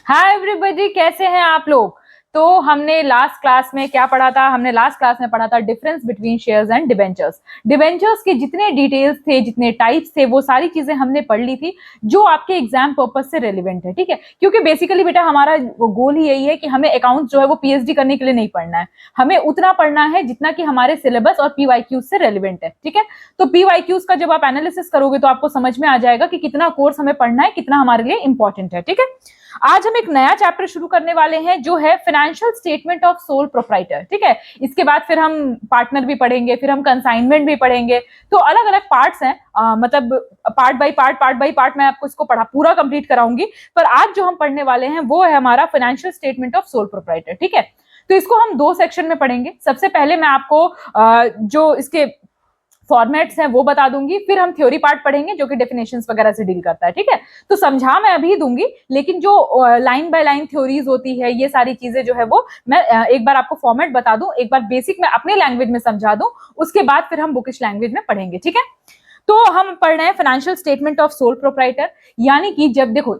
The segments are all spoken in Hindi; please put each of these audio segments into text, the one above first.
हाय एवरीबॉडी, कैसे हैं आप लोग। तो हमने लास्ट क्लास में क्या पढ़ा था? हमने लास्ट क्लास में पढ़ा था difference between shares and debentures. Debentures के जितने डिटेल्स थे, जितने टाइप्स थे, वो सारी चीजें हमने पढ़ ली थी जो आपके एग्जाम पर्पज से रेलिवेंट है। ठीक है, क्योंकि बेसिकली बेटा हमारा गोल ही यही है कि हमें अकाउंट जो है वो पीएचडी करने के लिए नहीं पढ़ना है। हमें उतना पढ़ना है जितना कि हमारे सिलेबस और पीवाईक्यूज से रेलिवेंट है। ठीक है, तो पीवाईक्यूज का जब आप एनालिसिस करोगे तो आपको समझ में आ जाएगा कि कितना कोर्स हमें पढ़ना है, कितना हमारे लिए इंपॉर्टेंट है। ठीक है, आज हम एक नया चैप्टर शुरू करने वाले हैं जो है financial statement of sole proprietor. ठीक है, इसके बाद फिर हम पार्टनर भी पढ़ेंगे, फिर हम कंसाइनमेंट भी पढ़ेंगे। तो अलग अलग पार्ट्स हैं, मतलब पार्ट बाय पार्ट मैं आपको इसको पढ़ा पूरा कंप्लीट कराऊंगी। पर आज जो हम पढ़ने वाले हैं वो है हमारा financial statement of sole proprietor. ठीक है, तो इसको हम दो सेक्शन में पढ़ेंगे। सबसे पहले मैं आपको जो इसके फॉर्मेट्स हैं वो बता दूंगी, फिर हम थ्योरी पार्ट पढ़ेंगे जो कि डेफिनेशंस वगैरह से डील करता है। ठीक है, तो समझा मैं अभी दूंगी, लेकिन जो लाइन बाय लाइन थ्योरीज होती है, ये सारी चीजें जो है वो मैं एक बार आपको फॉर्मेट बता दूं, एक बार बेसिक में अपने लैंग्वेज में समझा दूं, उसके बाद फिर हम बुकिश लैंग्वेज में पढ़ेंगे। ठीक है, तो हम पढ़ रहे हैं financial statement of sole proprietor. यानी कि जब देखो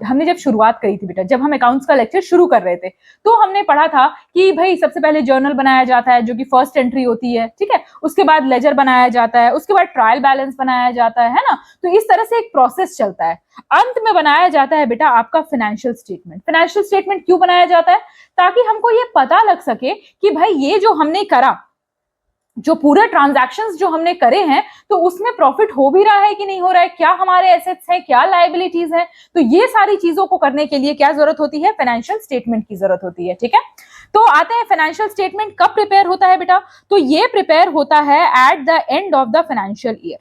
हमने जब शुरुआत करी थी बेटा, जब हम अकाउंट्स का लेक्चर शुरू कर रहे थे, तो हमने पढ़ा था कि भाई सबसे पहले जर्नल बनाया जाता है जो कि फर्स्ट एंट्री होती है। ठीक है, उसके बाद लेजर बनाया जाता है, उसके बाद ट्रायल बैलेंस बनाया जाता है ना। तो इस तरह से एक प्रोसेस चलता है। अंत में बनाया जाता है बेटा आपका फाइनेंशियल स्टेटमेंट। फाइनेंशियल स्टेटमेंट क्यों बनाया जाता है? ताकि हमको ये पता लग सके कि भाई ये जो हमने करा, जो पूरे ट्रांजैक्शंस जो हमने करे हैं, तो उसमें प्रॉफिट हो भी रहा है कि नहीं हो रहा है, क्या हमारे एसेट्स हैं, क्या लायबिलिटीज हैं। तो ये सारी चीजों को करने के लिए क्या जरूरत होती है? फाइनेंशियल स्टेटमेंट की जरूरत होती है। ठीक है, तो आते हैं फाइनेंशियल स्टेटमेंट कब प्रिपेयर होता है बेटा? तो ये प्रिपेयर होता है at the end of the financial year.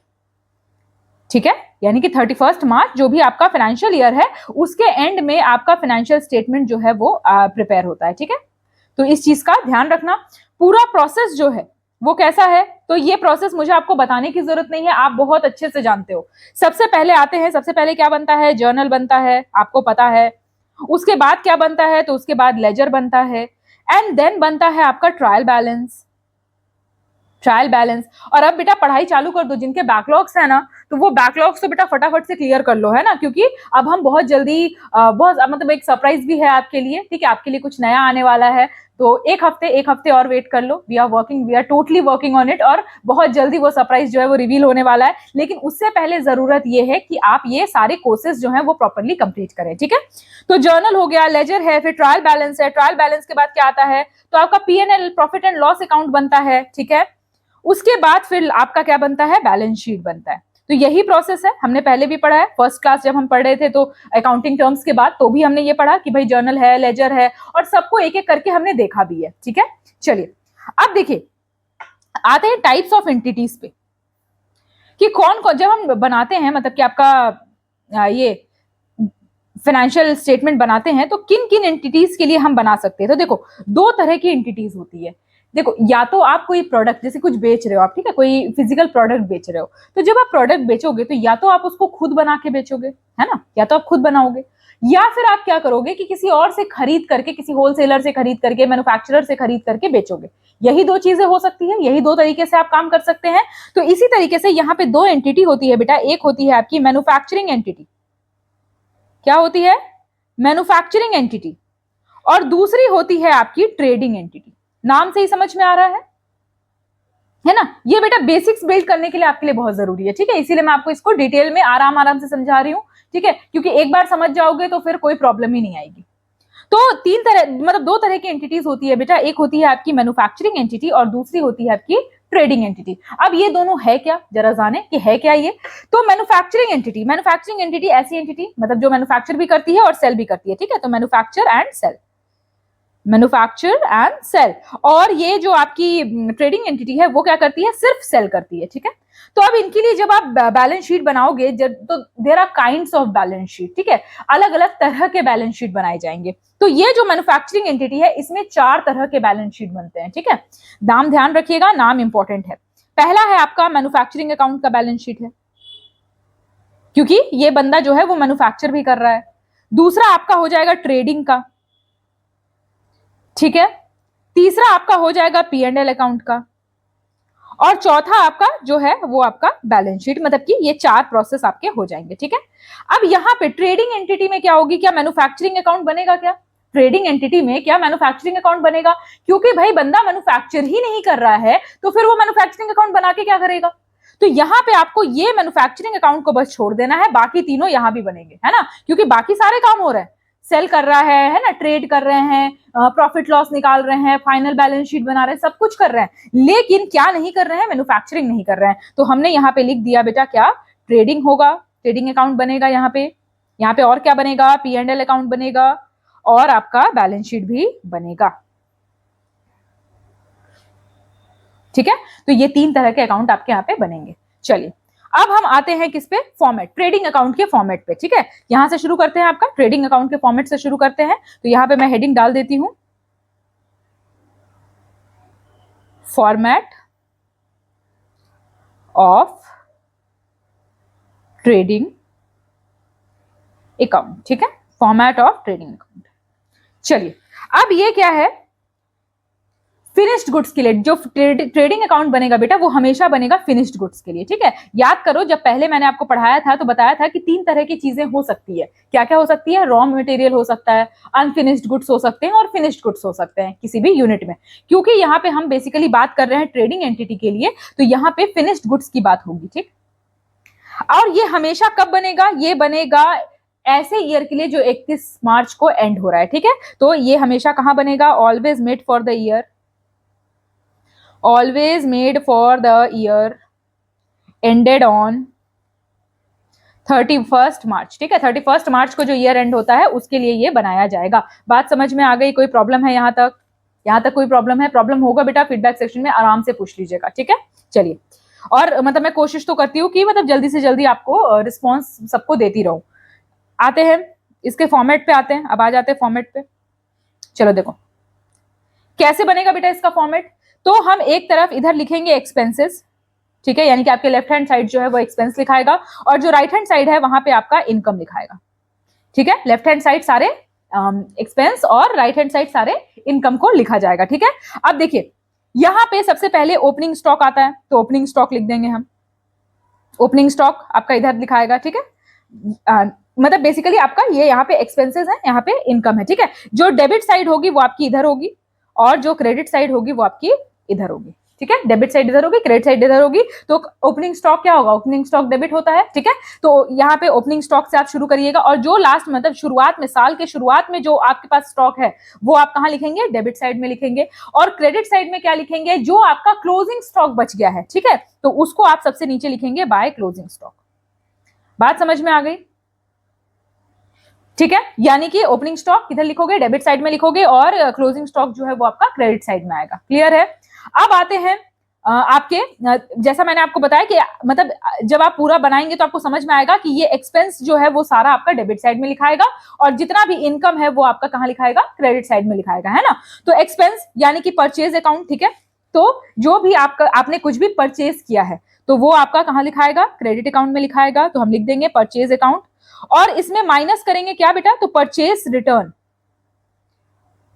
ठीक है, यानी कि 31 मार्च जो भी आपका फाइनेंशियल ईयर है, उसके एंड में आपका फाइनेंशियल स्टेटमेंट जो है वो प्रिपेयर होता है। ठीक है, तो इस चीज का ध्यान रखना। पूरा प्रोसेस जो है वो कैसा है, तो ये प्रोसेस मुझे आपको बताने की जरूरत नहीं है, आप बहुत अच्छे से जानते हो। सबसे पहले आते हैं, सबसे पहले क्या बनता है? जर्नल बनता है, आपको पता है। उसके बाद क्या बनता है? तो उसके बाद लेजर बनता है, एंड देन बनता है आपका ट्रायल बैलेंस। Trial balance. और अब बेटा पढ़ाई चालू कर दो, जिनके बैकलॉग्स है ना, तो वो बैकलॉग्स तो बेटा फटाफट से क्लियर कर लो, है ना, क्योंकि अब हम बहुत जल्दी बहुत मतलब एक सरप्राइज भी है आपके लिए। ठीक है, आपके लिए कुछ नया आने वाला है, तो एक हफ्ते और वेट कर लो। We are totally working on it, और बहुत जल्दी वो सरप्राइज जो है वो रिवील होने वाला है। लेकिन उससे पहले जरूरत ये है कि आप ये सारे कोर्सेज जो है वो प्रॉपरली कंप्लीट करें। ठीक है, तो जर्नल हो गया, लेजर है, फिर ट्रायल बैलेंस है। ट्रायल बैलेंस के बाद क्या आता है? तो आपका PNL, profit and loss account बनता है। ठीक है, उसके बाद फिर आपका क्या बनता है? बैलेंस शीट बनता है। तो यही प्रोसेस है, हमने पहले भी पढ़ा है। फर्स्ट क्लास जब हम पढ़ रहे थे तो अकाउंटिंग टर्म्स के बाद तो भी हमने ये पढ़ा कि भाई जर्नल है, लेजर है, और सबको एक एक करके हमने देखा भी है। ठीक है, चलिए अब देखिए, आते हैं टाइप्स ऑफ एंटिटीज पे, कि कौन कौन जब हम बनाते हैं, मतलब कि आपका ये फाइनेंशियल स्टेटमेंट बनाते हैं, तो किन किन एंटिटीज के लिए हम बना सकते हैं। तो देखो, दो तरह की एंटिटीज होती है। देखो, या तो आप कोई प्रोडक्ट जैसे कुछ बेच रहे हो आप, ठीक है, कोई फिजिकल प्रोडक्ट बेच रहे हो, तो जब आप प्रोडक्ट बेचोगे तो या तो आप उसको खुद बना के बेचोगे, है ना, या तो आप खुद बनाओगे, या फिर आप क्या करोगे कि किसी और से खरीद करके, किसी होलसेलर से खरीद करके, मैन्युफैक्चरर से खरीद करके बेचोगे। यही दो चीजें हो सकती है, यही दो तरीके से आप काम कर सकते हैं। तो इसी तरीके से यहाँ पे दो एंटिटी होती है बेटा। एक होती है आपकी मैन्युफैक्चरिंग एंटिटी। क्या होती है? Manufacturing entity. और दूसरी होती है आपकी ट्रेडिंग एंटिटी। नाम से ही समझ में आ रहा है ना। ये बेटा बेसिक्स बिल्ड करने के लिए आपके लिए बहुत जरूरी है। ठीक है, इसीलिए मैं आपको इसको डिटेल में आराम आराम से समझा रही हूँ। ठीक है, क्योंकि एक बार समझ जाओगे तो फिर कोई प्रॉब्लम ही नहीं आएगी। तो तीन तरह, मतलब दो तरह की एंटिटीज होती है बेटा। एक होती है आपकी मैन्युफैक्चरिंग एंटिटी और दूसरी होती है आपकी ट्रेडिंग एंटिटी। अब ये दोनों है क्या, जरा जाने कि है क्या ये। तो मैन्युफैक्चरिंग एंटिटी ऐसी एंटिटी, मतलब जो मैन्युफैक्चर भी करती है और सेल भी करती है। ठीक है, तो manufacture and sell, manufacture and sell. और ये जो आपकी ट्रेडिंग एंटिटी है वो क्या करती है? सिर्फ सेल करती है। ठीक है, तो अब इनके लिए जब आप बैलेंस शीट बनाओगे, तो there are kinds of balance sheet. ठीक है, अलग अलग तरह के बैलेंस शीट बनाए जाएंगे। तो ये जो मैन्युफैक्चरिंग एंटिटी है, इसमें 4 तरह के बैलेंस शीट बनते हैं। ठीक है, नाम ध्यान रखिएगा, नाम इंपॉर्टेंट है। पहला है आपका मैन्युफैक्चरिंग अकाउंट का बैलेंस शीट है, क्योंकि ये बंदा जो है वो मैन्युफैक्चर भी कर रहा है। दूसरा आपका हो जाएगा ट्रेडिंग का। ठीक है, तीसरा आपका हो जाएगा पी एंड एल अकाउंट का, और चौथा आपका जो है वो आपका बैलेंस शीट, मतलब कि ये 4 प्रोसेस आपके हो जाएंगे, ठीक है। अब यहाँ पे ट्रेडिंग एंटिटी में क्या होगी, क्या मैन्युफैक्चरिंग अकाउंट बनेगा, क्या ट्रेडिंग एंटिटी में क्या मैन्युफैक्चरिंग अकाउंट बनेगा? क्योंकि भाई बंदा मैन्युफैक्चर ही नहीं कर रहा है तो फिर वो मैन्युफैक्चरिंग अकाउंट बना के क्या करेगा? तो यहाँ पे आपको ये मैन्युफैक्चरिंग अकाउंट को बस छोड़ देना है, बाकी तीनों यहाँ भी बनेंगे, है ना, क्योंकि बाकी सारे काम हो रहे हैं, सेल कर रहा है ना, ट्रेड कर रहे हैं, प्रॉफिट लॉस निकाल रहे हैं, फाइनल बैलेंस शीट बना रहे हैं, सब कुछ कर रहे हैं, लेकिन क्या नहीं कर रहे हैं, मैन्युफैक्चरिंग नहीं कर रहे हैं। तो हमने यहाँ पे लिख दिया बेटा क्या, ट्रेडिंग होगा, ट्रेडिंग अकाउंट बनेगा यहाँ पे और क्या बनेगा, P&L अकाउंट बनेगा और आपका बैलेंस शीट भी बनेगा, ठीक है। तो ये 3 तरह के अकाउंट आपके यहाँ पे बनेंगे। चलिए अब हम आते हैं किस पे, फॉर्मेट, ट्रेडिंग अकाउंट के फॉर्मेट पे, ठीक है। यहां से शुरू करते हैं, आपका ट्रेडिंग अकाउंट के फॉर्मेट से शुरू करते हैं। तो यहां पे मैं हेडिंग डाल देती हूं, फॉर्मेट ऑफ ट्रेडिंग अकाउंट, ठीक है, फॉर्मेट ऑफ ट्रेडिंग अकाउंट। चलिए अब ये क्या है, फिनिश्ड गुड्स के लिए जो ट्रेडिंग अकाउंट बनेगा बेटा वो हमेशा बनेगा फिनिश्ड गुड्स के लिए, ठीक है। याद करो जब पहले मैंने आपको पढ़ाया था तो बताया था कि 3 तरह की चीजें हो सकती है, क्या क्या हो सकती है, रॉ मटेरियल हो सकता है, अनफिनिश्ड गुड्स हो सकते हैं और फिनिश्ड गुड्स हो सकते हैं किसी भी यूनिट में। क्योंकि यहाँ पे हम बेसिकली बात कर रहे हैं ट्रेडिंग एंटिटी के लिए, तो यहाँ पे फिनिश्ड गुड्स की बात होगी, ठीक। और ये हमेशा कब बनेगा, ये बनेगा ऐसे ईयर के लिए जो 31 मार्च को एंड हो रहा है, ठीक है। तो ये हमेशा कहां बनेगा, always made for the year, always made for the year ended on 31st मार्च, ठीक है। 31st मार्च को जो ईयर एंड होता है उसके लिए ये बनाया जाएगा। बात समझ में आ गई, कोई प्रॉब्लम है यहाँ तक कोई प्रॉब्लम है? प्रॉब्लम होगा बेटा फीडबैक सेक्शन में आराम से पूछ लीजिएगा, ठीक है। चलिए, और मतलब मैं कोशिश तो करती हूँ कि मतलब जल्दी से जल्दी आपको रिस्पॉन्स सबको देती रहूं। आते हैं इसके फॉर्मेट पे, आते हैं, अब आ जाते हैं फॉर्मेट पे। चलो देखो कैसे बनेगा बेटा इसका फॉर्मेट। तो हम एक तरफ इधर लिखेंगे एक्सपेंसेस, ठीक है, यानी कि आपके लेफ्ट हैंड साइड जो है वो एक्सपेंस लिखाएगा और जो राइट हैंड साइड है वहां पे आपका इनकम लिखाएगा, ठीक है। लेफ्ट हैंड साइड सारे एक्सपेंस और राइट हैंड साइड सारे इनकम को लिखा जाएगा, ठीक है। अब देखिए यहां पे सबसे पहले ओपनिंग स्टॉक आता है, तो ओपनिंग स्टॉक लिख देंगे हम, ओपनिंग स्टॉक आपका इधर लिखाएगा, ठीक है। मतलब बेसिकली आपका ये यहाँ पे एक्सपेंसेस है, यहाँ पे इनकम है, ठीक है। जो डेबिट साइड होगी वो आपकी इधर होगी और जो क्रेडिट साइड होगी वो आपकी इधर होगी, ठीक है। डेबिट साइड इधर होगी, क्रेडिट साइड इधर होगी। तो ओपनिंग स्टॉक क्या होगा, ओपनिंग स्टॉक डेबिट होता है, ठीक है। तो यहाँ पे ओपनिंग स्टॉक से आप शुरू करिएगा और जो लास्ट मतलब शुरुआत में, साल के शुरुआत में जो आपके पास स्टॉक है वो आप कहाँ लिखेंगे, डेबिट साइड में लिखेंगे। और क्रेडिट साइड में क्या लिखेंगे, जो आपका क्लोजिंग स्टॉक बच गया है, ठीक है, तो उसको आप सबसे नीचे लिखेंगे बाय क्लोजिंग स्टॉक। बात समझ में आ गई, ठीक है। यानी कि ओपनिंग स्टॉक किधर लिखोगे, डेबिट साइड में लिखोगे और क्लोजिंग स्टॉक जो है वो आपका क्रेडिट साइड में आएगा। क्लियर है। अब आते हैं आपके, जैसा मैंने आपको बताया कि मतलब जब आप पूरा बनाएंगे तो आपको समझ में आएगा कि ये एक्सपेंस जो है वो सारा आपका डेबिट साइड में लिखाएगा और जितना भी इनकम है वो आपका कहाँ लिखाएगा, क्रेडिट साइड में लिखाएगा, है ना। तो एक्सपेंस यानी कि परचेज अकाउंट, ठीक है। तो जो भी आपने कुछ भी परचेज किया है तो वो आपका कहाँ लिखाएगा, क्रेडिट अकाउंट में लिखाएगा। तो हम लिख देंगे परचेज अकाउंट और इसमें माइनस करेंगे क्या बेटा, तो परचेज रिटर्न,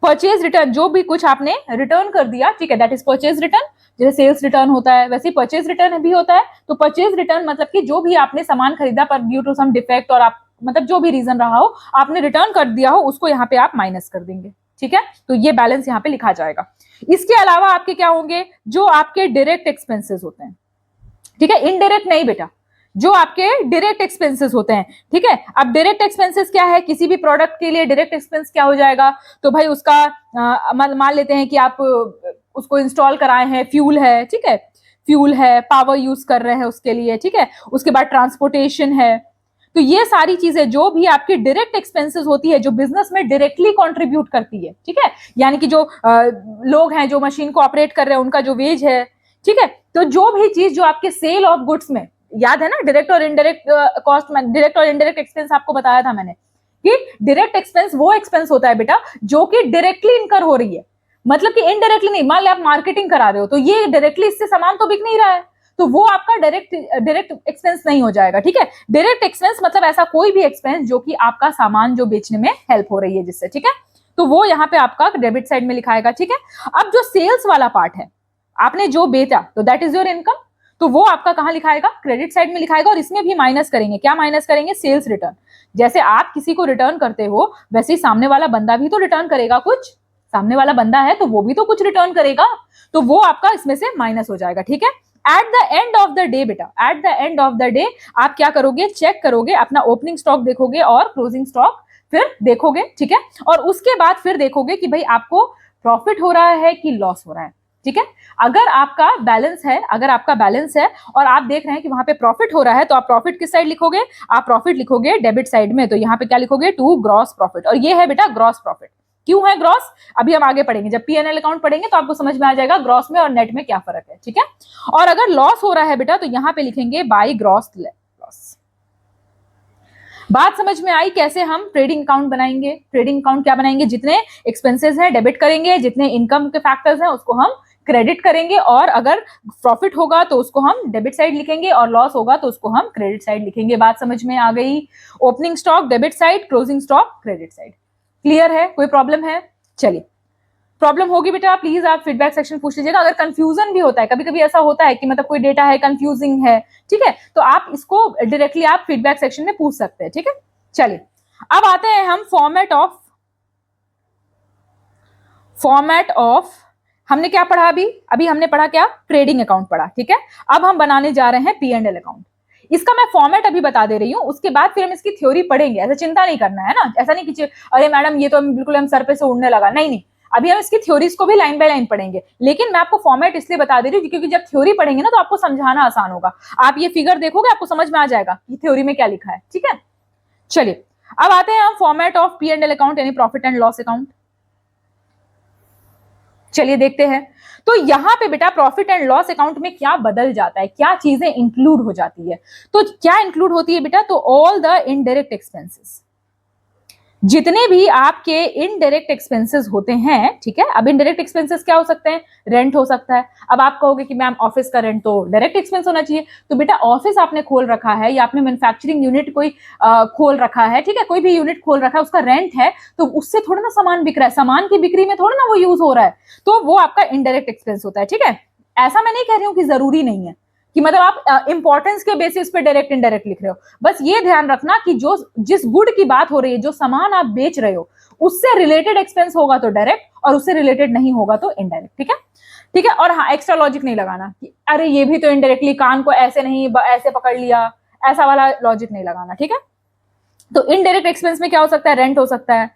परचेज रिटर्न जो भी कुछ आपने रिटर्न कर दिया, ठीक है, दैट इज परचेज रिटर्न। जैसे सेल्स रिटर्न होता है वैसे परचेज रिटर्न भी होता है। तो परचेज रिटर्न मतलब कि जो भी आपने सामान खरीदा पर ड्यू टू सम डिफेक्ट और आप मतलब जो भी रीजन रहा हो आपने रिटर्न कर दिया हो, उसको यहाँ पे आप माइनस कर देंगे, ठीक है। तो ये बैलेंस यहाँ पे लिखा जाएगा। इसके अलावा आपके क्या होंगे, जो आपके डायरेक्ट एक्सपेंसेस होते हैं, ठीक है, इनडायरेक्ट नहीं बेटा, जो आपके डायरेक्ट एक्सपेंसेस होते हैं, ठीक है। अब डायरेक्ट एक्सपेंसेस क्या है, किसी भी प्रोडक्ट के लिए डायरेक्ट एक्सपेंस क्या हो जाएगा, तो भाई उसका मान लेते हैं कि आप उसको इंस्टॉल कराए हैं, फ्यूल है, ठीक है, फ्यूल है, पावर यूज कर रहे हैं उसके लिए, ठीक है। उसके बाद ट्रांसपोर्टेशन है। तो ये सारी चीजें जो भी आपकी डायरेक्ट एक्सपेंसेस होती है, जो बिजनेस में डायरेक्टली कंट्रीब्यूट करती है, ठीक है, यानी कि जो लोग हैं जो मशीन को ऑपरेट कर रहे हैं उनका जो वेज है, ठीक है। तो जो भी चीज जो आपके सेल ऑफ गुड्स में, याद है ना डायरेक्ट और इनडायरेक्ट कॉस्ट में, डायरेक्ट और इनडायरेक्ट एक्सपेंस आपको बताया था मैंने कि डायरेक्ट एक्सपेंस वो एक्सपेंस होता है बेटा जो कि डायरेक्टली इनकर हो रही है, मतलब कि इनडायरेक्टली नहीं। मान लो आप मार्केटिंग करा रहे हो तो ये डायरेक्टली इससे सामान तो बिक नहीं रहा है, तो वो आपका डायरेक्ट एक्सपेंस नहीं हो जाएगा, ठीक है। डायरेक्ट एक्सपेंस मतलब ऐसा कोई भी एक्सपेंस जो कि आपका सामान जो बेचने में हेल्प हो रही है जिससे, ठीक है। तो वो यहाँ पे आपका डेबिट साइड में लिखाएगा, ठीक है। अब जो सेल्स वाला पार्ट है, आपने जो बेचा तो दैट इज योर इनकम, तो वो आपका कहाँ लिखाएगा, क्रेडिट साइड में लिखाएगा। और इसमें भी माइनस करेंगे, क्या माइनस करेंगे, सेल्स रिटर्न। जैसे आप किसी को रिटर्न करते हो वैसे ही सामने वाला बंदा भी तो रिटर्न करेगा कुछ, सामने वाला बंदा है तो वो भी तो कुछ रिटर्न करेगा, तो वो आपका इसमें से माइनस हो जाएगा, ठीक है। At the end of the day बेटा, at the end of the day आप क्या करोगे, चेक करोगे, अपना ओपनिंग स्टॉक देखोगे और क्लोजिंग स्टॉक फिर देखोगे, ठीक है। और उसके बाद फिर देखोगे कि भाई आपको प्रॉफिट हो रहा है कि लॉस हो रहा है, ठीक है। अगर आपका बैलेंस है, अगर आपका बैलेंस है और आप देख रहे हैं कि वहां पे प्रॉफिट हो रहा है, तो आप प्रॉफिट किस साइड लिखोगे, आप प्रॉफिट लिखोगे डेबिट साइड में। तो यहाँ पे क्या लिखोगे, टू ग्रॉस प्रॉफिट, और ये है बेटा ग्रॉस प्रॉफिट। क्यों है ग्रॉस, अभी हम आगे पढ़ेंगे, जब P&L अकाउंट पढ़ेंगे तो आपको समझ में आ जाएगा ग्रॉस में और नेट में क्या फर्क है, ठीक है। और अगर लॉस हो रहा है बेटा तो यहाँ पे लिखेंगे बाय ग्रॉस लॉस। बात समझ में आई कैसे हम ट्रेडिंग अकाउंट बनाएंगे। ट्रेडिंग अकाउंट क्या बनाएंगे, जितने एक्सपेंसेस हैं डेबिट करेंगे, जितने इनकम के फैक्टर्स हैं उसको हम क्रेडिट करेंगे, और अगर प्रॉफिट होगा तो उसको हम डेबिट साइड लिखेंगे और लॉस होगा तो उसको हम क्रेडिट साइड लिखेंगे। बात समझ में आ गई, opening stock debit side, closing stock credit side. Clear है, कोई प्रॉब्लम है, चलिए। प्रॉब्लम होगी बेटा प्लीज आप फीडबैक सेक्शन पूछ लीजिएगा। अगर कंफ्यूजन भी होता है, कभी कभी ऐसा होता है कि मतलब कोई डेटा है कंफ्यूजिंग है, ठीक है, तो आप इसको डायरेक्टली आप फीडबैक सेक्शन में पूछ सकते हैं, ठीक है। चलिए अब आते हैं हम फॉर्मेट ऑफ हमने क्या पढ़ा, अभी हमने पढ़ा क्या, ट्रेडिंग अकाउंट पढ़ा, ठीक है। अब हम बनाने जा रहे हैं P&L अकाउंट। इसका मैं फॉर्मेट अभी बता दे रही हूँ, उसके बाद फिर हम इसकी थ्योरी पढ़ेंगे। ऐसा चिंता नहीं करना है ना, ऐसा नहीं कि अरे मैडम ये तो बिल्कुल हम सर पे से उड़ने लगा, नहीं नहीं, अभी हम इसकी थ्योरीज को भी लाइन बाय लाइन पढ़ेंगे। लेकिन मैं आपको फॉर्मेट इसलिए बता दे रही हूँ क्योंकि जब थ्योरी पढ़ेंगे ना तो आपको समझाना आसान होगा। आप ये फिगर देखोगे आपको समझ में आ जाएगा कि थ्योरी में क्या लिखा है, ठीक है। चलिए अब आते हैं हम फॉर्मेट ऑफ P&L अकाउंट यानी प्रॉफिट एंड लॉस अकाउंट। चलिए देखते हैं। तो यहां पे बेटा प्रॉफिट एंड लॉस अकाउंट में क्या बदल जाता है, क्या चीजें इंक्लूड हो जाती है। तो क्या इंक्लूड होती है बेटा, तो ऑल द इनडायरेक्ट एक्सपेंसेस, जितने भी आपके इनडायरेक्ट एक्सपेंसेस होते हैं, ठीक है। अब इनडायरेक्ट एक्सपेंसेस क्या हो सकते हैं, रेंट हो सकता है। अब आप कहोगे कि मैम ऑफिस का रेंट तो डायरेक्ट एक्सपेंस होना चाहिए, तो बेटा ऑफिस आपने खोल रखा है या आपने मैन्युफैक्चरिंग यूनिट कोई खोल रखा है, ठीक है, कोई भी यूनिट खोल रखा है, उसका रेंट है, तो उससे थोड़ा ना सामान बिक रहा है, सामान की बिक्री में थोड़ा ना वो यूज हो रहा है, तो वो आपका इनडायरेक्ट एक्सपेंस होता है, ठीक है। ऐसा मैं नहीं कह रही हूँ कि जरूरी नहीं है कि मतलब आप इंपॉर्टेंस के बेसिस पे डायरेक्ट इनडायरेक्ट लिख रहे हो। बस ये ध्यान रखना कि जो जिस गुड की बात हो रही है, जो सामान आप बेच रहे हो, उससे रिलेटेड एक्सपेंस होगा तो डायरेक्ट और उससे रिलेटेड नहीं होगा तो इनडायरेक्ट, ठीक है, ठीक है। और हाँ, एक्स्ट्रा लॉजिक नहीं लगाना कि अरे ये भी तो इनडायरेक्टली, कान को ऐसे नहीं ऐसे पकड़ लिया, ऐसा वाला लॉजिक नहीं लगाना, ठीक है। तो इनडायरेक्ट एक्सपेंस में क्या हो सकता है, रेंट हो सकता है,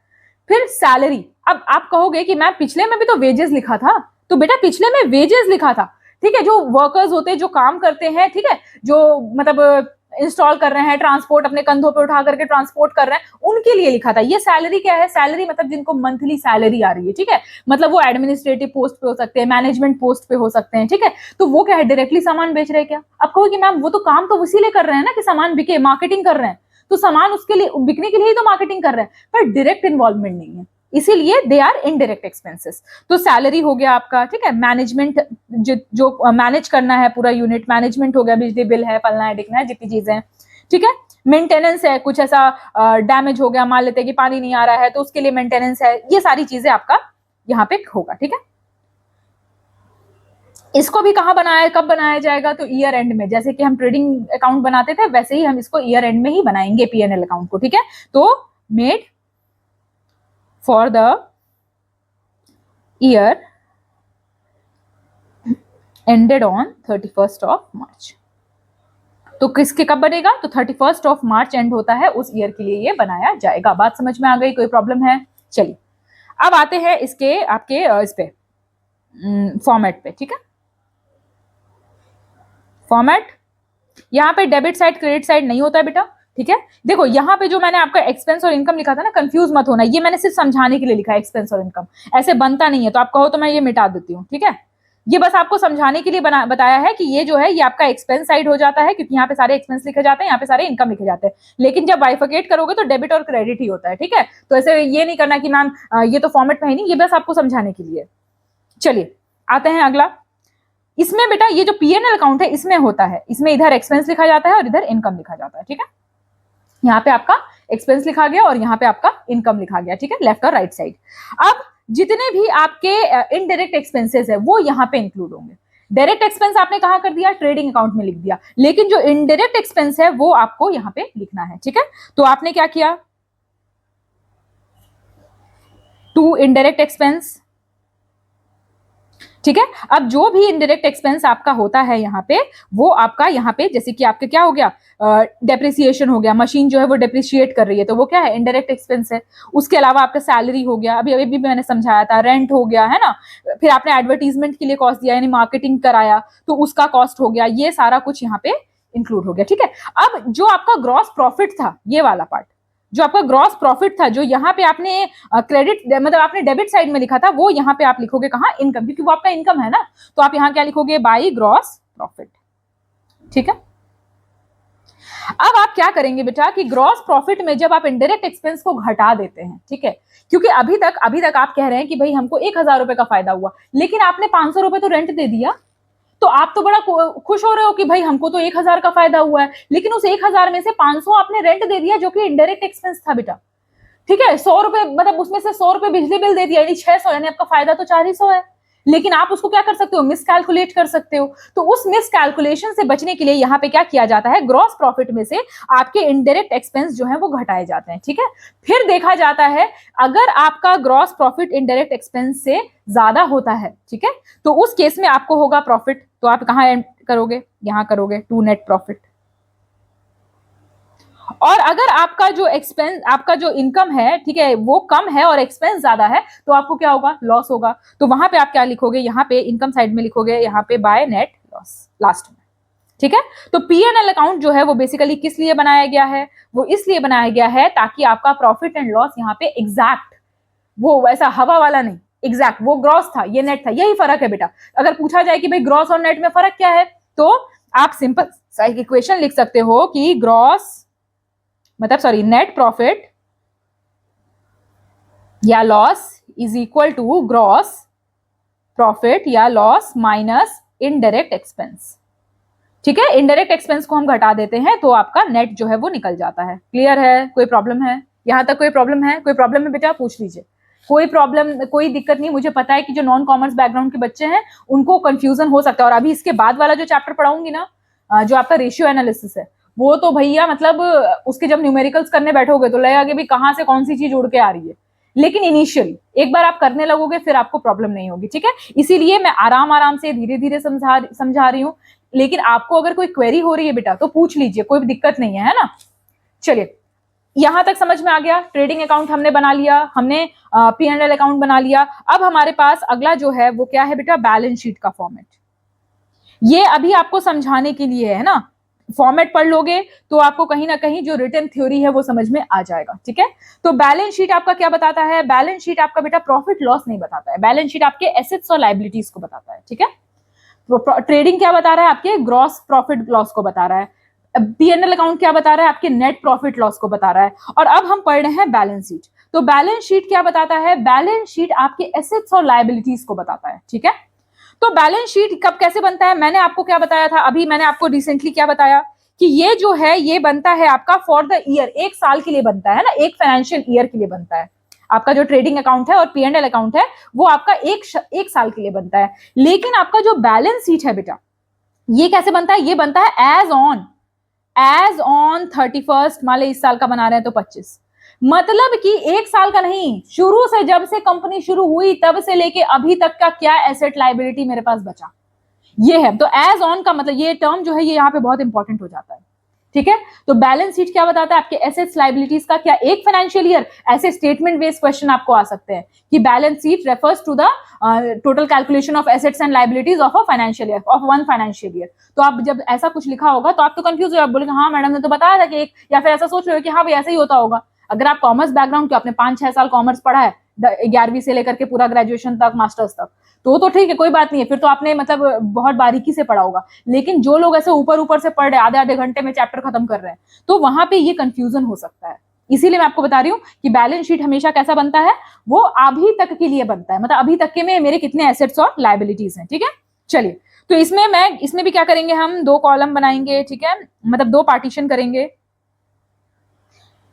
फिर सैलरी। अब आप कहोगे कि मैं पिछले में भी तो वेजेस लिखा था, तो बेटा पिछले में वेजेस लिखा था, ठीक है, जो वर्कर्स होते हैं, जो काम करते हैं, ठीक है, जो मतलब इंस्टॉल कर रहे हैं, ट्रांसपोर्ट अपने कंधों पे उठा करके ट्रांसपोर्ट कर रहे हैं, उनके लिए लिखा था। ये सैलरी क्या है, सैलरी मतलब जिनको मंथली सैलरी आ रही है, ठीक है, मतलब वो एडमिनिस्ट्रेटिव पोस्ट पे हो सकते हैं, मैनेजमेंट पोस्ट पे हो सकते हैं, ठीक है। तो वो क्या है, डायरेक्टली सामान बेच रहे हैं क्या। अब कहो कि मैम वो तो काम तो इसीलिए कर रहे हैं ना कि सामान बिके, मार्केटिंग कर रहे हैं, तो सामान उसके लिए बिकने के लिए ही तो मार्केटिंग कर रहे हैं, पर डायरेक्ट इन्वॉल्वमेंट नहीं है, इसीलिए दे आर इनडायरेक्ट एक्सपेंसेस। तो सैलरी हो गया आपका, ठीक है, मैनेजमेंट जो मैनेज करना है पूरा यूनिट, मैनेजमेंट हो गया, बिजली बिल है, फलना है ढिकना है, जितनी चीजें हैं, ठीक है। मेंटेनेंस है, कुछ ऐसा डैमेज हो गया, मान लेते हैं कि पानी नहीं आ रहा है तो उसके लिए मेंटेनेंस है, ये सारी चीजें आपका यहाँ पे होगा, ठीक है। इसको भी कहाँ बनाया, कब बनाया जाएगा, तो ईयर एंड में, जैसे कि हम ट्रेडिंग अकाउंट बनाते थे वैसे ही हम इसको ईयर एंड में ही बनाएंगे P&L अकाउंट को, ठीक है। तो made for the year ended on 31st of March. तो किसके कब बनेगा, तो 31st ऑफ मार्च एंड होता है, उस ईयर के लिए ये बनाया जाएगा। बात समझ में आ गई, कोई प्रॉब्लम है। चलिए अब आते हैं इसके आपके इस पे फॉर्मेट पे, ठीक है। फॉर्मेट यहाँ पे डेबिट साइड क्रेडिट साइड नहीं होता है बेटा, ठीक है। देखो यहाँ पे जो मैंने आपका एक्सपेंस और इनकम लिखा था ना, कंफ्यूज मत होना, ये मैंने सिर्फ समझाने के लिए लिखा है, एक्सपेंस और इनकम ऐसे बनता नहीं है, तो आप कहो तो मैं ये मिटा देती हूँ, ठीक है। ये बस आपको समझाने के लिए बताया है कि ये जो है ये आपका एक्सपेंस साइड हो जाता है, क्योंकि यहाँ पे सारे एक्सपेंस लिखे जाते हैं, यहाँ पे सारे इनकम लिखे जाते हैं, लेकिन जब बाइफरकेट करोगे तो डेबिट और क्रेडिट ही होता है, ठीक है। तो ऐसे ये नहीं करना कि मैम ये तो फॉर्मेट में ही नहीं, ये बस आपको समझाने के लिए। चलिए आते हैं अगला। इसमें बेटा ये जो P&L अकाउंट है इसमें होता है, इसमें इधर एक्सपेंस लिखा जाता है और इधर इनकम लिखा जाता है, ठीक है। यहाँ पे आपका एक्सपेंस लिखा गया और यहाँ पे आपका इनकम लिखा गया, ठीक है, लेफ्ट और राइट साइड। अब जितने भी आपके इनडायरेक्ट एक्सपेंसेस है वो यहाँ पे इंक्लूड होंगे। डायरेक्ट एक्सपेंस आपने कहां कर दिया, ट्रेडिंग अकाउंट में लिख दिया, लेकिन जो इनडायरेक्ट एक्सपेंस है वो आपको यहां पे लिखना है, ठीक है। तो आपने क्या किया, टू इनडायरेक्ट एक्सपेंस, ठीक है। अब जो भी इनडायरेक्ट एक्सपेंस आपका होता है यहाँ पे, वो आपका यहाँ पे जैसे कि आपके क्या हो गया, डेप्रिसिएशन हो गया, मशीन जो है वो डेप्रिशिएट कर रही है तो वो क्या है, इनडायरेक्ट एक्सपेंस है। उसके अलावा आपका सैलरी हो गया, अभी अभी भी मैंने समझाया था, रेंट हो गया है ना, फिर आपने एडवर्टीजमेंट के लिए कॉस्ट दिया यानी मार्केटिंग कराया तो उसका कॉस्ट हो गया, ये सारा कुछ यहाँ पे इंक्लूड हो गया, ठीक है। अब जो आपका ग्रॉस प्रॉफिट था, ये वाला पार्ट, जो आपका ग्रॉस प्रॉफिट था, जो यहाँ पे आपने क्रेडिट मतलब आपने डेबिट साइड में लिखा था, वो यहाँ पे आप लिखोगे कहाँ, इनकम, क्योंकि वो आपका इनकम है ना, तो आप यहाँ क्या लिखोगे, बाई ग्रॉस प्रॉफिट, ठीक है। अब आप क्या करेंगे बेटा कि ग्रॉस प्रॉफिट में जब आप इनडायरेक्ट एक्सपेंस को घटा देते हैं, ठीक है, क्योंकि अभी तक आप कह रहे हैं कि भाई हमको 1,000 रुपए का फायदा हुआ, लेकिन आपने 500 रुपए तो रेंट दे दिया, तो आप तो बड़ा खुश हो रहे हो कि भाई हमको तो 1,000 का फायदा हुआ है, लेकिन उस 1,000 में से 500 आपने रेंट दे दिया जो कि इनडायरेक्ट एक्सपेंस था बेटा, ठीक है। 100 रुपए मतलब उसमें से 100 रुपए बिजली बिल दे दिया, यानी 600, यानी आपका फायदा तो 400 है, लेकिन आप उसको क्या कर सकते हो, मिस कैलकुलेट कर सकते हो। तो उस मिस कैलकुलेशन से बचने के लिए यहाँ पे क्या किया जाता है, ग्रॉस प्रॉफिट में से आपके इनडायरेक्ट एक्सपेंस जो है वो घटाए जाते हैं, ठीक है। फिर देखा जाता है अगर आपका ग्रॉस प्रॉफिट इनडायरेक्ट एक्सपेंस से ज्यादा होता है, ठीक है, तो उस केस में आपको होगा प्रॉफिट, तो आप कहाँ एंड करोगे, यहाँ करोगे, टू नेट प्रॉफिट। और अगर आपका जो एक्सपेंस, आपका जो इनकम है, ठीक है, वो कम है और एक्सपेंस ज्यादा है, तो आपको क्या होगा, लॉस होगा। तो वहां पे आप क्या लिखोगे, यहाँ पे इनकम साइड में लिखोगे, यहाँ पे बाय नेट लॉस लास्ट में, ठीक है। तो P&L अकाउंट जो है वो बेसिकली किस लिए बनाया गया है, वो इसलिए बनाया गया है ताकि आपका प्रॉफिट एंड लॉस यहाँ पे एग्जैक्ट, वो वैसा हवा वाला नहीं, एग्जैक्ट वो ग्रॉस था, ये नेट था, यही फर्क है बेटा। अगर पूछा जाए कि भाई ग्रॉस और नेट में फर्क क्या है, तो आप सिंपल सा इक्वेशन लिख सकते हो कि ग्रॉस मतलब सॉरी नेट प्रॉफिट या loss is equal to gross profit या लॉस माइनस इनडायरेक्ट एक्सपेंस, ठीक है। इनडायरेक्ट एक्सपेंस को हम घटा देते हैं तो आपका नेट जो है वो निकल जाता है। क्लियर है, कोई प्रॉब्लम है यहां तक, कोई प्रॉब्लम है, कोई प्रॉब्लम है बेटा पूछ लीजिए, कोई प्रॉब्लम, कोई दिक्कत नहीं। मुझे पता है कि जो नॉन कॉमर्स बैकग्राउंड के बच्चे हैं उनको कंफ्यूजन हो सकता है, और अभी इसके बाद वाला जो चैप्टर पढ़ाऊंगी ना, जो आपका रेशियो एनालिसिस है, वो तो भैया मतलब उसके जब न्यूमेरिकल्स करने बैठोगे तो लगेगा भी कहां से कौन सी चीज उड़ के आ रही है, लेकिन इनिशियली एक बार आप करने लगोगे फिर आपको प्रॉब्लम नहीं होगी, ठीक है। इसीलिए मैं आराम आराम से धीरे धीरे समझा रही हूँ, लेकिन आपको अगर कोई क्वेरी हो रही है बेटा तो पूछ लीजिए, कोई दिक्कत नहीं है ना। चलिए यहां तक समझ में आ गया, ट्रेडिंग अकाउंट हमने बना लिया, हमने P&L अकाउंट बना लिया। अब हमारे पास अगला जो है वो क्या है बेटा, बैलेंस शीट का फॉर्मेट। ये अभी आपको समझाने के लिए है ना, फॉर्मेट पढ़ लोगे तो आपको कहीं ना कहीं जो रिटन थ्योरी है वो समझ में आ जाएगा, ठीक है। तो बैलेंस शीट आपका क्या बताता है, बैलेंस शीट आपका बेटा प्रॉफिट लॉस नहीं बताता है, बैलेंस शीट आपके एसेट्स और लायबिलिटीज को बताता है, ठीक है। ट्रेडिंग क्या बता रहा है, आपके ग्रॉस प्रॉफिट लॉस को बता रहा है। P&L अकाउंट क्या बता रहा है, आपके नेट प्रॉफिट लॉस को बता रहा है। और अब हम पढ़ रहे हैं बैलेंस शीट। तो बैलेंस शीट क्या बताता है, बैलेंस शीट आपके एसेट्स और लायबिलिटीज को बताता है, ठीक है। तो बैलेंस शीट कब कैसे बनता है, मैंने आपको क्या बताया था, अभी मैंने आपको रिसेंटली क्या बताया कि ये जो है ये बनता है आपका फॉर द ईयर, एक साल के लिए बनता है ना, एक फाइनेंशियल ईयर के लिए बनता है। आपका जो ट्रेडिंग अकाउंट है और P&L अकाउंट है वो आपका एक साल के लिए बनता है। लेकिन आपका जो बैलेंस शीट है बेटा, ये कैसे बनता है, ये बनता है एज ऑन 31st, मान ले इस साल का बना रहे हैं तो 25, मतलब कि एक साल का नहीं, शुरू से जब से कंपनी शुरू हुई तब से लेके अभी तक का क्या एसेट लायबिलिटी मेरे पास बचा, ये है। तो एज ऑन का मतलब ये टर्म जो है ये यहाँ पे बहुत इंपॉर्टेंट हो जाता है, ठीक है। तो बैलेंस शीट क्या बताता है, आपके एसेट्स लायबिलिटीज का क्या एक फाइनेंशियल ईयर, ऐसे स्टेटमेंट बेस्ड क्वेश्चन आपको आ सकते हैं कि balance sheet refers to the total calculation of assets and liabilities of a financial year, of one financial year. तो आप जब ऐसा कुछ लिखा होगा तो आप तो कंफ्यूज हो, आप बोलेंगे हाँ मैडम ने तो बताया था कि एक, या फिर ऐसा सोच रहे हो कि हाँ भाई ऐसा ही होता होगा। अगर आप कॉमर्स बैकग्राउंड के, आपने 5-6 साल कॉमर्स पढ़ा है 11वीं से लेकर के पूरा ग्रेजुएशन तक, मास्टर्स तक, तो ठीक है, कोई बात नहीं है, फिर तो आपने मतलब बहुत बारीकी से पढ़ा होगा। लेकिन जो लोग ऐसे ऊपर ऊपर से पढ़ रहे हैं, आधे आधे घंटे में चैप्टर खत्म कर रहे हैं, तो वहां पे ये कंफ्यूजन हो सकता है। इसीलिए मैं आपको बता रही हूँ कि बैलेंस शीट हमेशा कैसा बनता है, वो अभी तक के लिए बनता है, मतलब अभी तक के में मेरे कितने एसेट्स और लायबिलिटीज हैं, ठीक है। चलिए तो इसमें भी क्या करेंगे, हम 2 कॉलम बनाएंगे, ठीक है, मतलब 2 पार्टीशन करेंगे।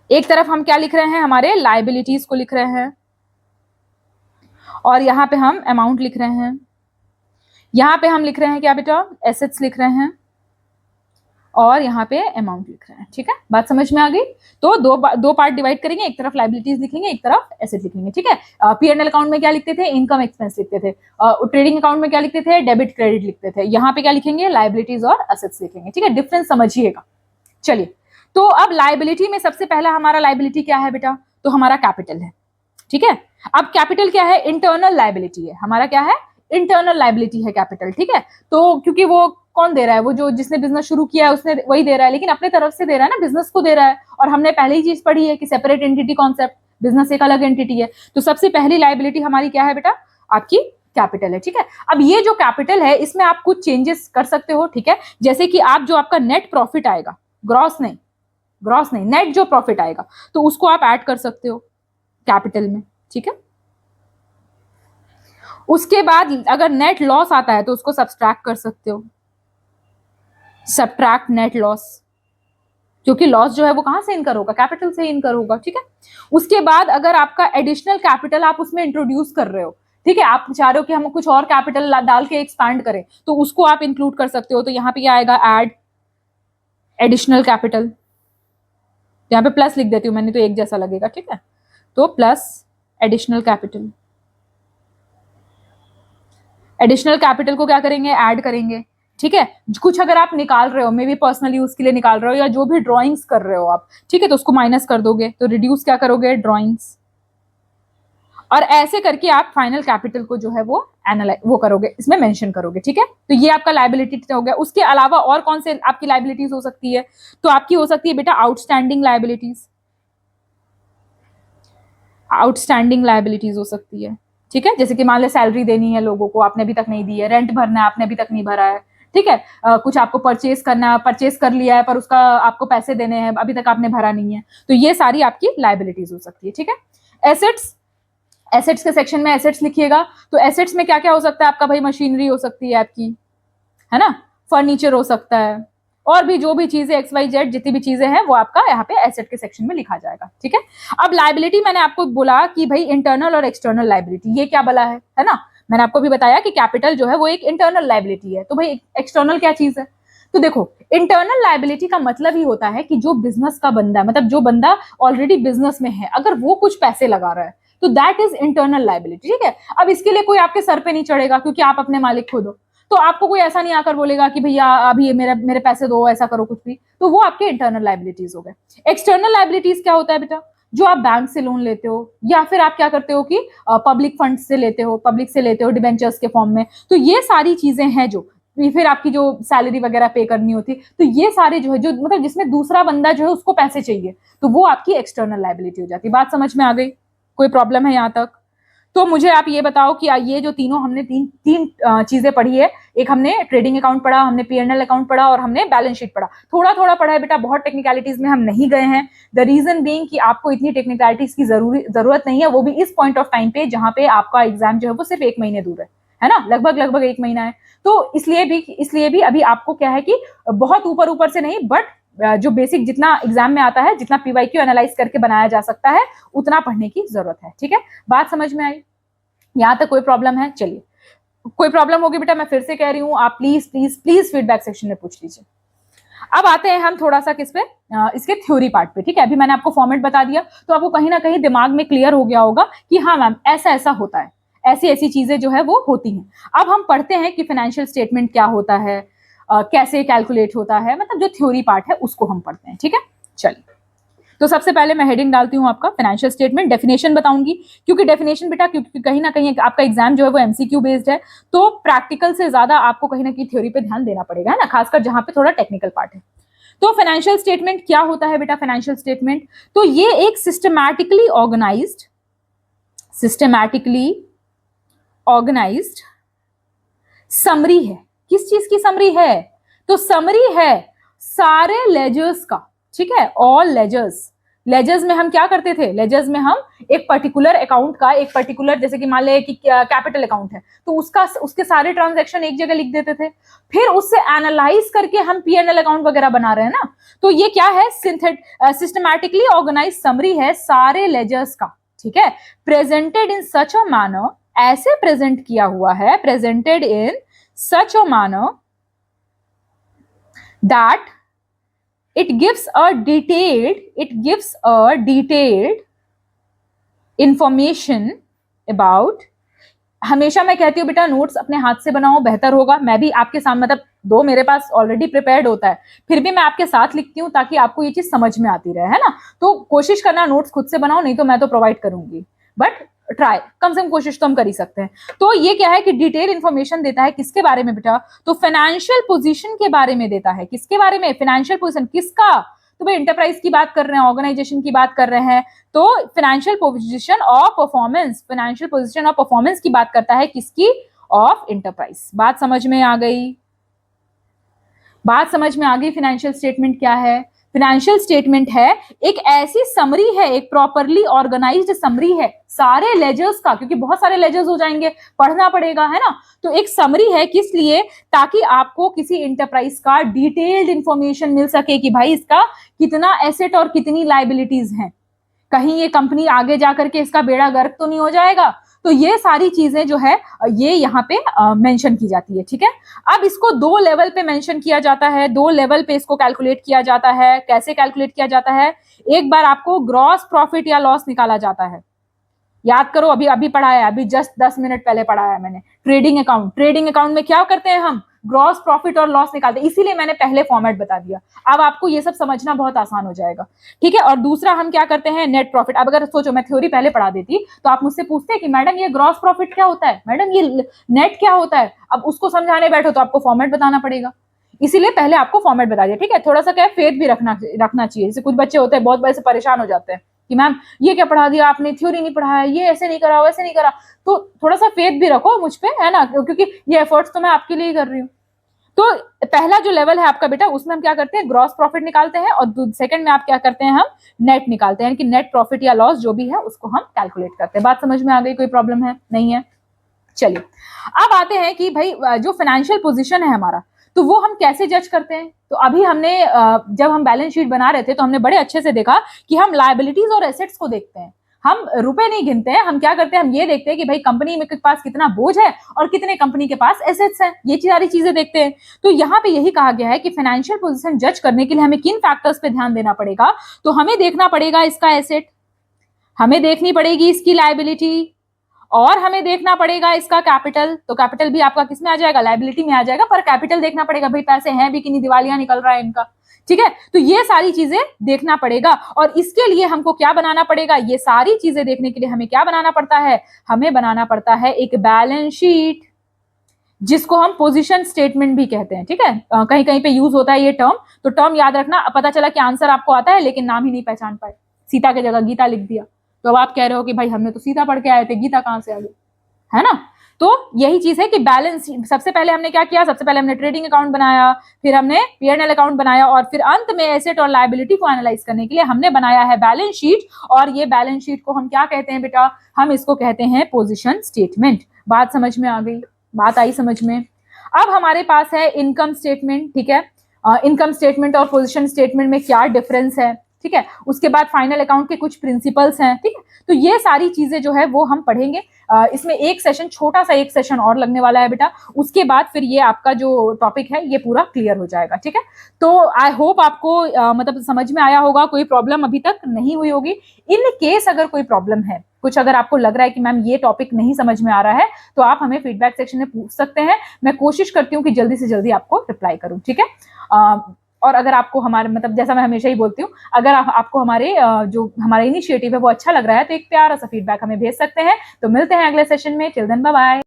एक तरफ हम क्या लिख रहे हैं, हमारे लायबिलिटीज को लिख रहे हैं, और यहां पे हम अमाउंट लिख रहे हैं। यहाँ पे हम लिख रहे हैं क्या बेटा, एसेट्स लिख रहे हैं और यहाँ पे अमाउंट लिख रहे हैं। ठीक है, बात समझ में आ गई। तो दो पार्ट डिवाइड करेंगे, एक तरफ लाइबिलिटीज लिखेंगे, एक तरफ एसेट लिखेंगे। ठीक है, P&L अकाउंट में क्या लिखते थे, इनकम एक्सपेंस लिखते थे। ट्रेडिंग अकाउंट में क्या लिखते थे, डेबिट क्रेडिट लिखते थे। यहाँ पे क्या लिखेंगे, लाइबिलिटीज और एसेट्स लिखेंगे। ठीक है, डिफरेंस समझिएगा। चलिए, तो अब लाइबिलिटी में सबसे पहला हमारा लाइबिलिटी क्या है बेटा, तो हमारा कैपिटल है। ठीक है, अब कैपिटल क्या है, इंटरनल लाइबिलिटी है हमारा, क्या है, इंटरनल लाइबिलिटी है कैपिटल। ठीक है, तो क्योंकि वो कौन दे रहा है, वो जो जिसने बिजनेस शुरू किया है उसने वही दे रहा है, लेकिन अपने तरफ से दे रहा है ना, बिजनेस को दे रहा है। और हमने पहले ही चीज पढ़ी है कि सेपरेट एंटिटी कॉन्सेप्ट, बिजनेस एक अलग एंटिटी है। तो सबसे पहली लाइबिलिटी हमारी क्या है बेटा, आपकी कैपिटल है। ठीक है, अब ये जो कैपिटल है इसमें आप कुछ चेंजेस कर सकते हो। ठीक है, जैसे कि आप जो आपका नेट प्रॉफिट आएगा, ग्रॉस नहीं, नेट जो प्रॉफिट आएगा, तो उसको आप ऐड कर सकते हो कैपिटल में। ठीक है, उसके बाद अगर नेट लॉस आता है तो उसको सब्सट्रैक्ट कर सकते हो, सब्ट्रैक्ट नेट लॉस, क्योंकि लॉस जो है वो कहां से इनकर होगा, कैपिटल से इनकर होगा। ठीक है, उसके बाद अगर आपका एडिशनल कैपिटल आप उसमें इंट्रोड्यूस कर रहे हो, ठीक है, आप चाह रहे हो कि हम कुछ और कैपिटल डाल के एक्सपैंड करें, तो उसको आप इंक्लूड कर सकते हो। तो यहाँ पे क्या आएगा, ऐड एडिशनल कैपिटल, यहाँ पे प्लस लिख देती हूँ मैंने, तो एक जैसा लगेगा। ठीक है, तो plus additional capital, additional capital को क्या करेंगे, ऐड करेंगे। ठीक है, कुछ अगर आप निकाल रहे हो, मे बी पर्सनल यूज के लिए निकाल रहे हो, या जो भी ड्रॉइंग्स कर रहे हो आप, ठीक है, तो उसको माइनस कर दोगे, तो रिड्यूस क्या करोगे, ड्रॉइंग्स। और ऐसे करके आप फाइनल कैपिटल को जो है वो वो करोगे, इसमें मेंशन करोगे। ठीक है, तो ये आपका लाइबिलिटी हो गया। उसके अलावा और कौन से आपकी लाइबिलिटीज हो सकती है, तो आपकी हो सकती है बेटा आउटस्टैंडिंग लाइबिलिटीज, आउटस्टैंडिंग लाइबिलिटीज हो सकती है। ठीक है, जैसे कि मान लो सैलरी देनी है लोगों को, आपने अभी तक नहीं दी है, रेंट भरना है, आपने अभी तक नहीं भरा है। ठीक है, कुछ आपको परचेज करना है, परचेज कर लिया है पर उसका आपको पैसे देने हैं, अभी तक आपने भरा नहीं है, तो ये सारी आपकी लाइबिलिटीज हो सकती है। ठीक है, एसेट्स, एसेट्स के सेक्शन में एसेट्स लिखिएगा। तो एसेट्स में क्या क्या हो सकता है आपका, भाई मशीनरी हो सकती है आपकी, है ना, फर्नीचर हो सकता है, और भी जो भी चीजें XYZ जितनी भी चीजें हैं वो आपका यहाँ पे एसेट के सेक्शन में लिखा जाएगा। ठीक है, अब लाइबिलिटी मैंने आपको बोला कि भाई इंटरनल और एक्सटर्नल लाइबिलिटी, ये क्या बोला है ना, मैंने आपको भी बताया कि कैपिटल जो है वो एक इंटरनल लाइबिलिटी है। तो भाई एक्सटर्नल क्या चीज है, तो देखो इंटरनल लाइबिलिटी का मतलब ही होता है कि जो बिजनेस का बंदा, मतलब जो बंदा ऑलरेडी बिजनेस में है, अगर वो कुछ पैसे लगा रहा है तो दैट इज इंटरनल लाइबिलिटी। ठीक है, अब इसके लिए कोई आपके सर पे नहीं चढ़ेगा, क्योंकि आप अपने मालिक खुद हो, तो आपको कोई ऐसा नहीं आकर बोलेगा कि भैया अभी मेरे पैसे दो, ऐसा करो कुछ भी, तो वो आपके इंटरनल लाइबिलिटीज हो गए। एक्सटर्नल लाइबिलिटीज क्या होता है बेटा, जो आप बैंक से लोन लेते हो, या फिर आप क्या करते हो कि पब्लिक फंड से लेते हो, पब्लिक से लेते हो डिबेंचर्स के फॉर्म में, तो ये सारी चीजें हैं जो फिर आपकी जो सैलरी वगैरह पे करनी होती, तो ये सारे जो है, जो मतलब जिसमें दूसरा बंदा जो है उसको पैसे चाहिए, तो वो आपकी एक्सटर्नल लाइबिलिटी हो जाती है। बात समझ में आ गई, कोई प्रॉब्लम है यहाँ तक? तो मुझे आप ये बताओ कि ये जो तीनों हमने तीन चीजें पढ़ी है, एक हमने ट्रेडिंग अकाउंट पढ़ा, हमने P&L अकाउंट पढ़ा, और हमने बैलेंस शीट पढ़ा। थोड़ा थोड़ा पढ़ा है बेटा, बहुत टेक्निकलिटीज में हम नहीं गए हैं। द रीजन बीइंग कि आपको इतनी टेक्निकलिटीज की जरूरत नहीं है, वो भी इस पॉइंट ऑफ टाइम पे जहां पे आपका एग्जाम जो है वो सिर्फ 1 महीने दूर है ना, लगभग 1 महीना है। तो इसलिए भी अभी आपको क्या है कि बहुत ऊपर से नहीं, बट जो बेसिक जितना एग्जाम में आता है, जितना PYQ एनालाइज करके बनाया जा सकता है, उतना पढ़ने की जरूरत है। ठीक है, बात समझ में आई? यहाँ तक कोई प्रॉब्लम है? चलिए, कोई प्रॉब्लम होगी बेटा मैं फिर से कह रही हूँ, आप please please please feedback section में पूछ लीजिए। अब आते हैं हम थोड़ा सा किस पे, इसके थ्योरी पार्ट पे। ठीक है, अभी मैंने आपको फॉर्मेट बता दिया, तो आपको कहीं ना कहीं दिमाग में क्लियर हो गया होगा कि हाँ मैम ऐसा ऐसा होता है, ऐसी ऐसी चीजें जो है वो होती हैं। अब हम पढ़ते हैं कि फाइनेंशियल स्टेटमेंट क्या होता है, कैसे कैलकुलेट होता है, मतलब जो थ्योरी पार्ट है उसको हम पढ़ते हैं। ठीक है, चलिए, तो सबसे पहले मैं हेडिंग डालती हूँ आपका फाइनेंशियल स्टेटमेंट, डेफिनेशन बताऊंगी, क्योंकि डेफिनेशन बेटा, क्योंकि कहीं ना कहीं आपका एग्जाम जो है वो MCQ बेस्ड है, तो प्रैक्टिकल से ज्यादा आपको कहीं ना कहीं थ्योरी पे ध्यान देना पड़ेगा, है ना, खासकर जहां पे थोड़ा टेक्निकल पार्ट है। तो फाइनेंशियल स्टेटमेंट क्या होता है बेटा, फाइनेंशियल स्टेटमेंट, तो ये एक सिस्टमैटिकली ऑर्गेनाइज्ड समरी है। किस चीज की समरी है, तो समरी है सारे लेजर्स का। ठीक है, ऑल लेजर्स में हम क्या करते थे, लेजर्स में हम एक पर्टिकुलर अकाउंट का, एक पर्टिकुलर, जैसे कि मान ले कि कैपिटल अकाउंट है, तो उसके सारे ट्रांजैक्शन एक जगह लिख देते थे, फिर उससे एनालाइज करके हम P&L अकाउंट वगैरह बना रहे हैं ना। तो ये क्या है, सिस्टमैटिकली ऑर्गेनाइज समरी है सारे लेजर्स का। ठीक है, presented in such a manner, ऐसे प्रेजेंट किया हुआ है, presented in such a manner that it gives a detailed information about, हमेशा मैं कहती हूँ बेटा नोट्स अपने हाथ से बनाओ, बेहतर होगा। मैं भी आपके सामने, मतलब दो मेरे पास ऑलरेडी प्रिपेयर्ड होता है, फिर भी मैं आपके साथ लिखती हूँ ताकि आपको ये चीज समझ में आती रहे, है ना। तो कोशिश करना नोट्स खुद से बनाओ, नहीं तो मैं तो प्रोवाइड करूंगी, बट ट्राई, कम से कम कोशिश तो हम कर ही सकते हैं। तो ये क्या है कि डिटेल इंफॉर्मेशन देता है किसके बारे में बेटा, तो फाइनेंशियल पोजीशन के बारे में देता है। किसके बारे में, फाइनेंशियल पोजीशन किसका, तो भाई एंटरप्राइज की बात कर रहे हैं, ऑर्गेनाइजेशन की बात कर रहे हैं, तो फाइनेंशियल पोजीशन और परफॉर्मेंस, फाइनेंशियल पोजीशन और परफॉर्मेंस की बात करता है किसकी, ऑफ एंटरप्राइज। बात समझ में आ गई, बात समझ में आ गई। फाइनेंशियल स्टेटमेंट क्या है, फाइनेंशियल स्टेटमेंट है एक ऐसी समरी है, एक प्रॉपरली ऑर्गेनाइज्ड समरी है सारे लेजर्स का, क्योंकि बहुत सारे लेजर्स हो जाएंगे, पढ़ना पड़ेगा, है ना। तो एक समरी है किस लिए, ताकि आपको किसी एंटरप्राइज का डिटेल्ड इंफॉर्मेशन मिल सके कि भाई इसका कितना एसेट और कितनी लायबिलिटीज हैं, कहीं ये कंपनी आगे जाकर के इसका बेड़ा गर्क तो नहीं हो जाएगा। तो ये सारी चीजें जो है ये यहाँ पे मेंशन की जाती है, ठीक है। अब इसको दो लेवल पे मेंशन किया जाता है, दो लेवल पे इसको कैलकुलेट किया जाता है। कैसे कैलकुलेट किया जाता है, एक बार आपको ग्रॉस प्रॉफिट या लॉस निकाला जाता है, याद करो, अभी अभी पढ़ाया, अभी जस्ट 10 मिनट पहले पढ़ाया मैंने, ट्रेडिंग अकाउंट। ट्रेडिंग अकाउंट में क्या करते हैं हम, ग्रॉस प्रॉफिट और लॉस निकालते हैं, इसीलिए मैंने पहले फॉर्मेट बता दिया। अब आपको ये सब समझना बहुत आसान हो जाएगा, ठीक है। और दूसरा हम क्या करते हैं, नेट प्रॉफिट। अब अगर सोचो मैं थ्योरी पहले पढ़ा देती तो आप मुझसे पूछते कि मैडम ये ग्रॉस प्रॉफिट क्या होता है, मैडम ये नेट क्या होता है, अब उसको समझाने बैठो तो आपको फॉर्मेट बताना पड़ेगा, इसीलिए पहले आपको फॉर्मेट बता दिया, ठीक है। थोड़ा सा क्या फेथ भी रखना चाहिए। जैसे कुछ बच्चे होते हैं बहुत बड़े से परेशान हो जाते हैं कि मैम ये क्या पढ़ा दिया आपने, थ्योरी नहीं पढ़ाया, ये ऐसे नहीं करा, वैसे नहीं करा। तो थोड़ा सा फेथ भी रखो मुझ पे, है ना, क्योंकि ये एफर्ट्स तो मैं आपके लिए ही कर रही हूँ। तो पहला जो लेवल है आपका बेटा, उसमें हम क्या करते हैं, ग्रॉस प्रॉफिट निकालते हैं, और सेकंड में आप क्या करते हैं, हम नेट निकालते हैं, कि नेट प्रॉफिट या लॉस जो भी है उसको हम कैलकुलेट करते हैं। बात समझ में आ गई, कोई प्रॉब्लम है, नहीं है। चलिए अब आते हैं कि भाई जो फाइनेंशियल पोजीशन है हमारा, तो वो हम कैसे जज करते हैं। तो अभी हमने जब हम बैलेंस शीट बना रहे थे तो हमने बड़े अच्छे से देखा कि हम लायबिलिटीज और एसेट्स को देखते हैं, हम रुपए नहीं गिनते हैं। हम क्या करते हैं, हम ये देखते हैं कि भाई कंपनी में के पास कितना बोझ है और कितने कंपनी के पास एसेट्स हैं, ये सारी चीजें देखते हैं। तो यहाँ पे यही कहा गया है कि फाइनेंशियल पोजीशन जज करने के लिए हमें किन फैक्टर्स पे ध्यान देना पड़ेगा, तो हमें देखना पड़ेगा इसका एसेट, हमें देखनी पड़ेगी इसकी लायबिलिटी, और हमें देखना पड़ेगा इसका कैपिटल। तो कैपिटल भी आपका किस में आ जाएगा, लायबिलिटी में आ जाएगा, पर कैपिटल देखना पड़ेगा, भाई पैसे हैं भी कि नहीं, दिवालियां निकल रहा है इनका, ठीक है। तो ये सारी चीजें देखना पड़ेगा, और इसके लिए हमको क्या बनाना पड़ेगा, ये सारी चीजें देखने के लिए हमें क्या बनाना पड़ता है, हमें बनाना पड़ता है एक बैलेंस शीट, जिसको हम पोजीशन स्टेटमेंट भी कहते हैं, ठीक है। कहीं कहीं पे यूज होता है ये टर्म, तो टर्म याद रखना। पता चला कि आंसर आपको आता है लेकिन नाम ही नहीं पहचान पाए, सीता की जगह गीता लिख दिया, तो अब आप कह रहे हो कि भाई हमने तो सीता पढ़ के आए थे, गीता कहां से आ गई, है ना। तो यही चीज है कि बैलेंस, सबसे पहले हमने क्या किया, सबसे पहले हमने ट्रेडिंग अकाउंट बनाया, फिर हमने P&L अकाउंट बनाया, और फिर अंत में एसेट और लायबिलिटी को एनालाइज करने के लिए हमने बनाया है बैलेंस शीट। और ये बैलेंस शीट को हम क्या कहते हैं बेटा, हम इसको कहते हैं पोजीशन स्टेटमेंट। बात समझ में आ गई, बात आई समझ में। अब हमारे पास है इनकम स्टेटमेंट, ठीक है। इनकम स्टेटमेंट और पोजीशन स्टेटमेंट में क्या डिफरेंस है, ठीक है। उसके बाद फाइनल अकाउंट के कुछ प्रिंसिपल्स हैं, ठीक है। तो ये सारी चीजें जो है वो हम पढ़ेंगे। इसमें एक सेशन, छोटा सा एक सेशन और लगने वाला है बेटा, उसके बाद फिर ये आपका जो टॉपिक है ये पूरा क्लियर हो जाएगा, ठीक है। तो आई होप आपको मतलब समझ में आया होगा, कोई प्रॉब्लम अभी तक नहीं हुई होगी। इन केस अगर कोई प्रॉब्लम है, कुछ अगर आपको लग रहा है कि मैम ये टॉपिक नहीं समझ में आ रहा है, तो आप हमें फीडबैक सेक्शन में पूछ सकते हैं। मैं कोशिश करती हूँ कि जल्दी से जल्दी आपको रिप्लाई करूँ, ठीक है। और अगर आपको हमारे, मतलब जैसा मैं हमेशा ही बोलती हूँ, अगर आपको हमारे जो हमारा इनिशिएटिव है वो अच्छा लग रहा है, तो एक प्यारा सा फीडबैक हमें भेज सकते हैं। तो मिलते हैं अगले सेशन में, टिल देन बाय बाय।